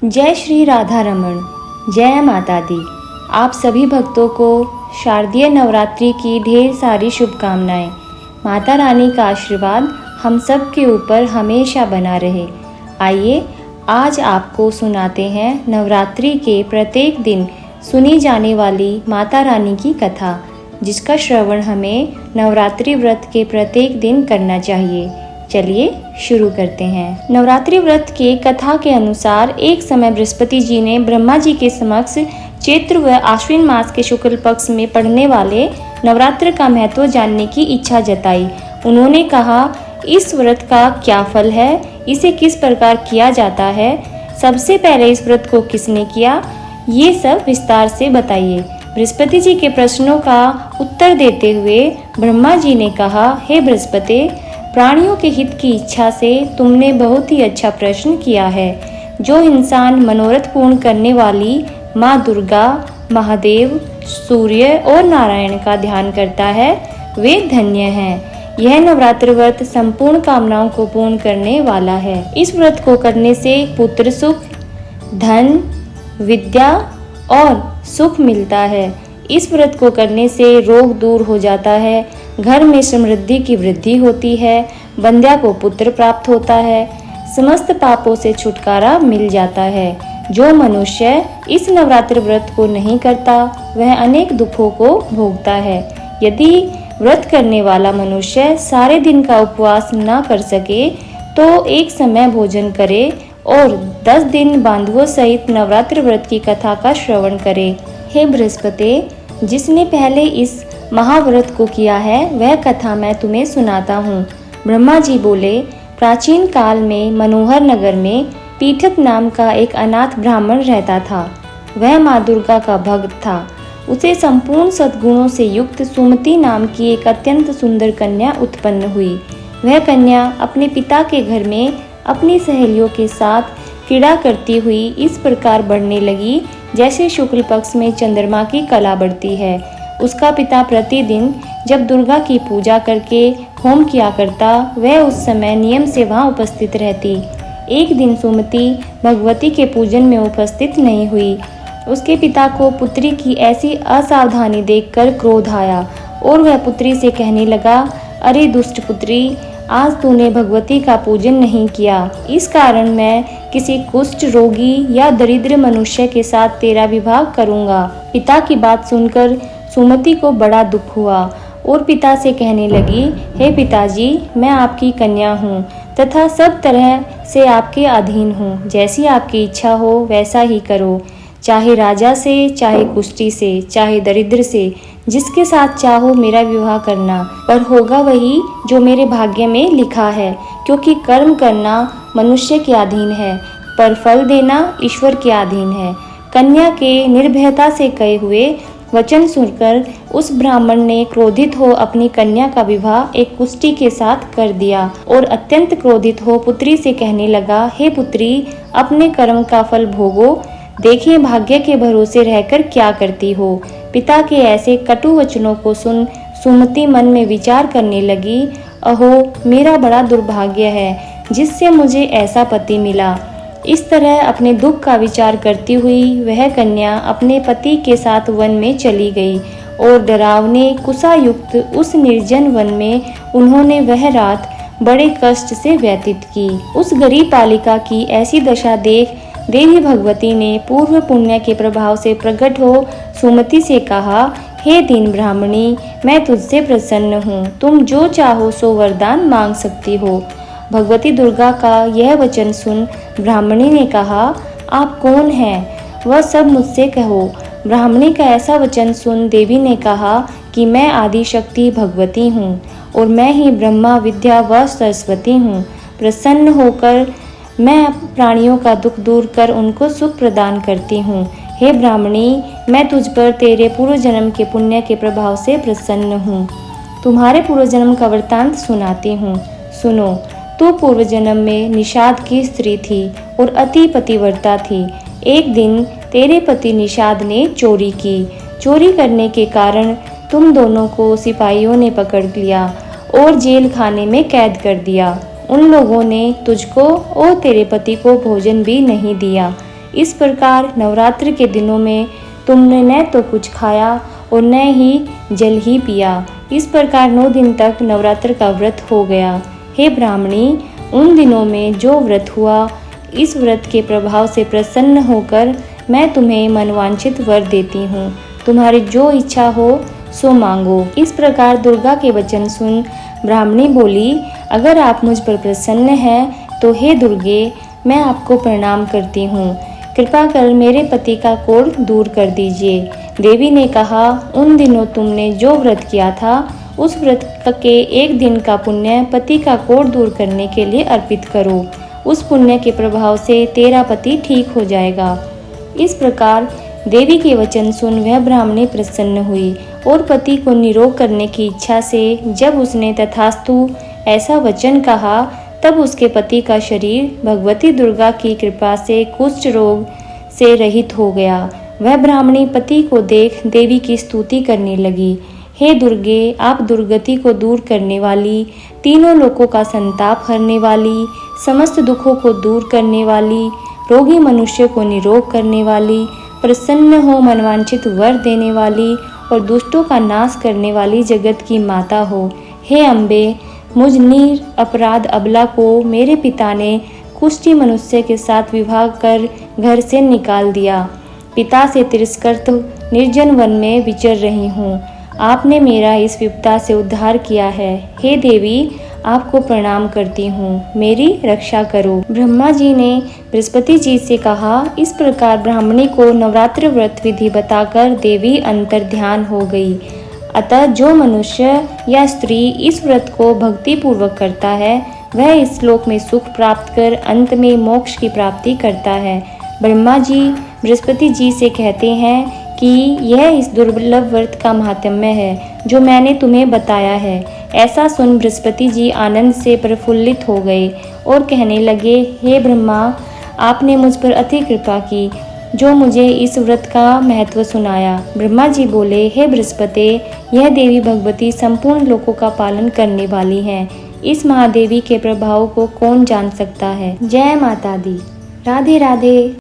जय श्री राधा रमण। जय माता दी। आप सभी भक्तों को शारदीय नवरात्रि की ढेर सारी शुभकामनाएं। माता रानी का आशीर्वाद हम सब के ऊपर हमेशा बना रहे। आइए आज आपको सुनाते हैं नवरात्रि के प्रत्येक दिन सुनी जाने वाली माता रानी की कथा, जिसका श्रवण हमें नवरात्रि व्रत के प्रत्येक दिन करना चाहिए। चलिए शुरू करते हैं। नवरात्रि व्रत के कथा के अनुसार एक समय बृहस्पति जी ने ब्रह्मा जी के समक्ष चैत्र व आश्विन मास के शुक्ल पक्ष में पड़ने वाले नवरात्र का महत्व जानने की इच्छा जताई। उन्होंने कहा, इस व्रत का क्या फल है, इसे किस प्रकार किया जाता है, सबसे पहले इस व्रत को किसने किया, ये सब विस्तार से बताइए। बृहस्पति जी के प्रश्नों का उत्तर देते हुए ब्रह्मा जी ने कहा, हे बृहस्पति, प्राणियों के हित की इच्छा से तुमने बहुत ही अच्छा प्रश्न किया है। जो इंसान मनोरथ पूर्ण करने वाली माँ दुर्गा, महादेव, सूर्य और नारायण का ध्यान करता है, वे धन्य हैं। यह नवरात्र व्रत संपूर्ण कामनाओं को पूर्ण करने वाला है। इस व्रत को करने से पुत्र सुख, धन, विद्या और सुख मिलता है। इस व्रत को करने से रोग दूर हो जाता है, घर में समृद्धि की वृद्धि होती है, बंध्या को पुत्र प्राप्त होता है, समस्त पापों से छुटकारा मिल जाता है। जो मनुष्य इस नवरात्र व्रत को नहीं करता, वह अनेक दुखों को भोगता है। यदि व्रत करने वाला मनुष्य सारे दिन का उपवास न कर सके, तो एक समय भोजन करे और 10 दिन बांधवों सहित नवरात्र व्रत की कथा का श्रवण करे। हे बृहस्पति, जिसने पहले इस महाव्रत को किया है, वह कथा मैं तुम्हें सुनाता हूँ। ब्रह्मा जी बोले, प्राचीन काल में मनोहर नगर में पीठक नाम का एक अनाथ ब्राह्मण रहता था। वह माँ दुर्गा का भक्त था। उसे संपूर्ण सद्गुणों से युक्त सुमति नाम की एक अत्यंत सुंदर कन्या उत्पन्न हुई। वह कन्या अपने पिता के घर में अपनी सहेलियों के साथ क्रीड़ा करती हुई इस प्रकार बढ़ने लगी, जैसे शुक्ल पक्ष में चंद्रमा की कला बढ़ती है। उसका पिता प्रतिदिन जब दुर्गा की पूजा करके होम किया करता, वह उस समय नियम से वहां उपस्थित रहती। एक दिन सुमति भगवती के पूजन में उपस्थित नहीं हुई। उसके पिता को पुत्री की ऐसी असावधानी देखकर क्रोध आया और वह पुत्री से कहने लगा, अरे दुष्ट पुत्री, आज तूने भगवती का पूजन नहीं किया, इस कारण मैं किसी कुष्ठ रोगी या दरिद्र मनुष्य के साथ तेरा विवाह करूंगा। पिता की बात सुनकर सुमति को बड़ा दुख हुआ और पिता से कहने लगी, हे पिताजी, मैं आपकी कन्या हूँ तथा सब तरह से आपके अधीन हूँ। जैसी आपकी इच्छा हो वैसा ही करो, चाहे राजा से, चाहे कुष्ठी से, चाहे दरिद्र से, जिसके साथ चाहो मेरा विवाह करना, पर होगा वही जो मेरे भाग्य में लिखा है। क्योंकि कर्म करना मनुष्य के अधीन है, पर फल देना ईश्वर के अधीन है। कन्या के निर्भयता से कहे हुए वचन सुनकर उस ब्राह्मण ने क्रोधित हो अपनी कन्या का विवाह एक कुष्ठी के साथ कर दिया और अत्यंत क्रोधित हो पुत्री से कहने लगा, हे पुत्री, अपने कर्म का फल भोगो, देखिए भाग्य के भरोसे रहकर क्या करती हो। पिता के ऐसे कटु वचनों को सुन सुमति मन में विचार करने लगी, अहो मेरा बड़ा दुर्भाग्य है जिससे मुझे ऐसा पति मिला। इस तरह अपने दुख का विचार करती हुई वह कन्या अपने पति के साथ वन में चली गई और डरावने कुशायुक्त उस निर्जन वन में उन्होंने वह रात बड़े कष्ट से व्यतीत की। उस गरीब बालिका की ऐसी दशा देख देवी भगवती ने पूर्व पुण्य के प्रभाव से प्रकट हो सुमति से कहा, हे दीन ब्राह्मणी, मैं तुझसे प्रसन्न हूँ, तुम जो चाहो सो वरदान मांग सकती हो। भगवती दुर्गा का यह वचन सुन ब्राह्मणी ने कहा, आप कौन हैं, वह सब मुझसे कहो। ब्राह्मणी का ऐसा वचन सुन देवी ने कहा कि मैं आदि शक्ति भगवती हूँ और मैं ही ब्रह्मा, विद्या व सरस्वती हूँ। प्रसन्न होकर मैं प्राणियों का दुख दूर कर उनको सुख प्रदान करती हूँ। हे ब्राह्मणी, मैं तुझ पर तेरे पूर्व जन्म के पुण्य के प्रभाव से प्रसन्न हूँ। तुम्हारे पूर्व जन्म का वृत्तांत सुनाती हूँ, सुनो। तू पूर्व जन्म में निषाद की स्त्री थी और अति पतिव्रता थी। एक दिन तेरे पति निषाद ने चोरी की। चोरी करने के कारण तुम दोनों को सिपाहियों ने पकड़ लिया और जेल खाने में कैद कर दिया। उन लोगों ने तुझको और तेरे पति को भोजन भी नहीं दिया। इस प्रकार नवरात्र के दिनों में तुमने न तो कुछ खाया और न ही जल ही पिया। इस प्रकार 9 दिन तक नवरात्र का व्रत हो गया। हे ब्राह्मणी, उन दिनों में जो व्रत हुआ, इस व्रत के प्रभाव से प्रसन्न होकर मैं तुम्हें मनवांछित वर देती हूँ। तुम्हारी जो इच्छा हो सो मांगो। इस प्रकार दुर्गा के वचन सुन ब्राह्मणी बोली, अगर आप मुझ पर प्रसन्न हैं तो हे दुर्गे, मैं आपको प्रणाम करती हूँ। कृपा कर मेरे पति का कोढ़ दूर कर दीजिए। देवी ने कहा, उन दिनों तुमने जो व्रत किया था, उस व्रत के 1 दिन का पुण्य पति का कोढ़ दूर करने के लिए अर्पित करो। उस पुण्य के प्रभाव से तेरा पति ठीक हो जाएगा। इस प्रकार देवी के वचन सुन वह ब्राह्मणी प्रसन्न हुई और पति को निरोग करने की इच्छा से जब उसने तथास्तु ऐसा वचन कहा, तब उसके पति का शरीर भगवती दुर्गा की कृपा से कुष्ठ रोग से रहित हो गया। वह ब्राह्मणी पति को देख देवी की स्तुति करने लगी। हे दुर्गे, आप दुर्गति को दूर करने वाली, तीनों लोकों का संताप हरने वाली, समस्त दुखों को दूर करने वाली, रोगी मनुष्य को निरोग करने वाली, प्रसन्न हो मनवांछित वर देने वाली और दुष्टों का नाश करने वाली जगत की माता हो। हे अम्बे, मुझ नीर अपराध अबला को मेरे पिता ने कुष्ठी मनुष्य के साथ विवाह कर घर से निकाल दिया। पिता से तिरस्कृत निर्जन वन में विचर रही हूँ। आपने मेरा इस विपदा से उद्धार किया है। हे देवी, आपको प्रणाम करती हूँ, मेरी रक्षा करो। ब्रह्मा जी ने बृहस्पति जी से कहा। इस प्रकार ब्राह्मणी को नवरात्र व्रत विधि बताकर देवी अंतर ध्यान हो गई। अतः जो मनुष्य या स्त्री इस व्रत को भक्ति पूर्वक करता है, वह इस लोक में सुख प्राप्त कर अंत में मोक्ष की प्राप्ति करता है। ब्रह्मा जी बृहस्पति जी से कहते हैं कि यह इस दुर्लभ व्रत का महात्म्य है जो मैंने तुम्हें बताया है। ऐसा सुन बृहस्पति जी आनंद से प्रफुल्लित हो गए और कहने लगे, हे ब्रह्मा, आपने मुझ पर अति कृपा की जो मुझे इस व्रत का महत्व सुनाया। ब्रह्मा जी बोले, हे बृहस्पति, यह देवी भगवती संपूर्ण लोकों का पालन करने वाली है। इस महादेवी के प्रभाव को कौन जान सकता है। जय माता दी। राधे राधे।